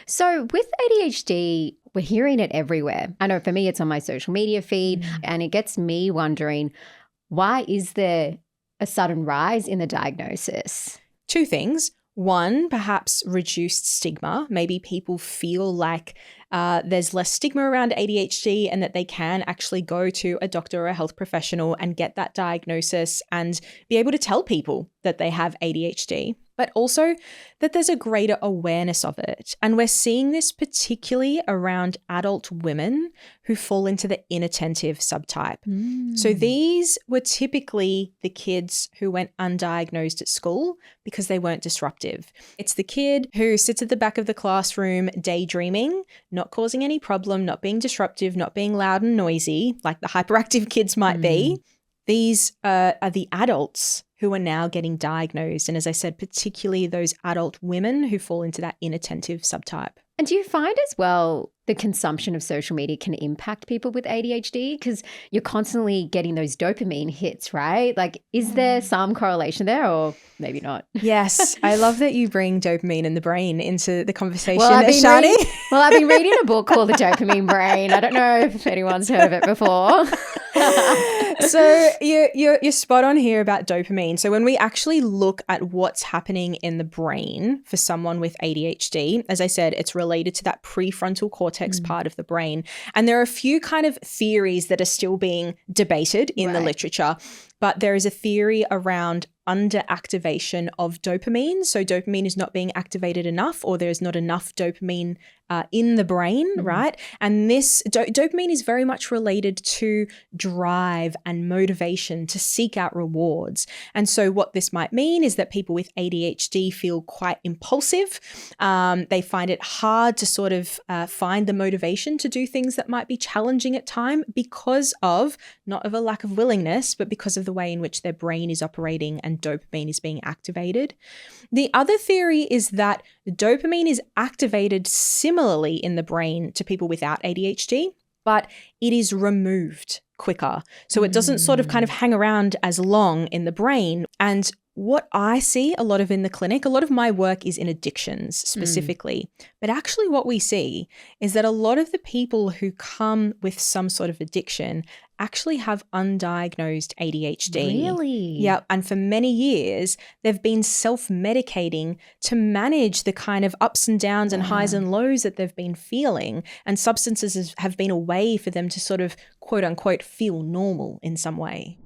So with ADHD, we're hearing it everywhere. I know for me, it's on my social media feed, and it gets me wondering, why is there a sudden rise in the diagnosis? Two things. One, perhaps reduced stigma. Maybe people feel like there's less stigma around ADHD and that they can actually go to a doctor or a health professional and get that diagnosis and be able to tell people that they have ADHD. But also that there's a greater awareness of it. And we're seeing this particularly around adult women who fall into the inattentive subtype. So these were typically the kids who went undiagnosed at school because they weren't disruptive. It's the kid who sits at the back of the classroom daydreaming, not causing any problem, not being disruptive, not being loud and noisy, like the hyperactive kids might be. These are the adults who are now getting diagnosed. And as I said, particularly those adult women who fall into that inattentive subtype. And do you find as well the consumption of social media can impact people with ADHD? Because you're constantly getting those dopamine hits, right? Like, is there some correlation there or maybe not? Yes. I love that you bring dopamine and the brain into the conversation, Shani. Well, I've been reading a book called The Dopamine Brain. I don't know if anyone's heard of it before. So you're spot on here about dopamine. So when we actually look at what's happening in the brain for someone with ADHD, as I said, it's related to that prefrontal cortex part of the brain. And there are a few kind of theories that are still being debated in the literature. But there is a theory around underactivation of dopamine. So dopamine is not being activated enough, or there's not enough dopamine in the brain, right? And this dopamine is very much related to drive and motivation to seek out rewards. And so what this might mean is that people with ADHD feel quite impulsive. They find it hard to sort of find the motivation to do things that might be challenging at time because of, not of a lack of willingness, but because of the way in which their brain is operating and dopamine is being activated. The other theory is that dopamine is activated similarly in the brain to people without ADHD, but it is removed quicker. So it doesn't sort of kind of hang around as long in the brain. And what I see a lot of in the clinic, a lot of my work is in addictions specifically, but actually what we see is that a lot of the people who come with some sort of addiction actually have undiagnosed ADHD. Really? Yeah. And for many years, they've been self-medicating to manage the kind of ups and downs and highs and lows that they've been feeling. And substances have been a way for them to sort of, quote unquote, feel normal in some way.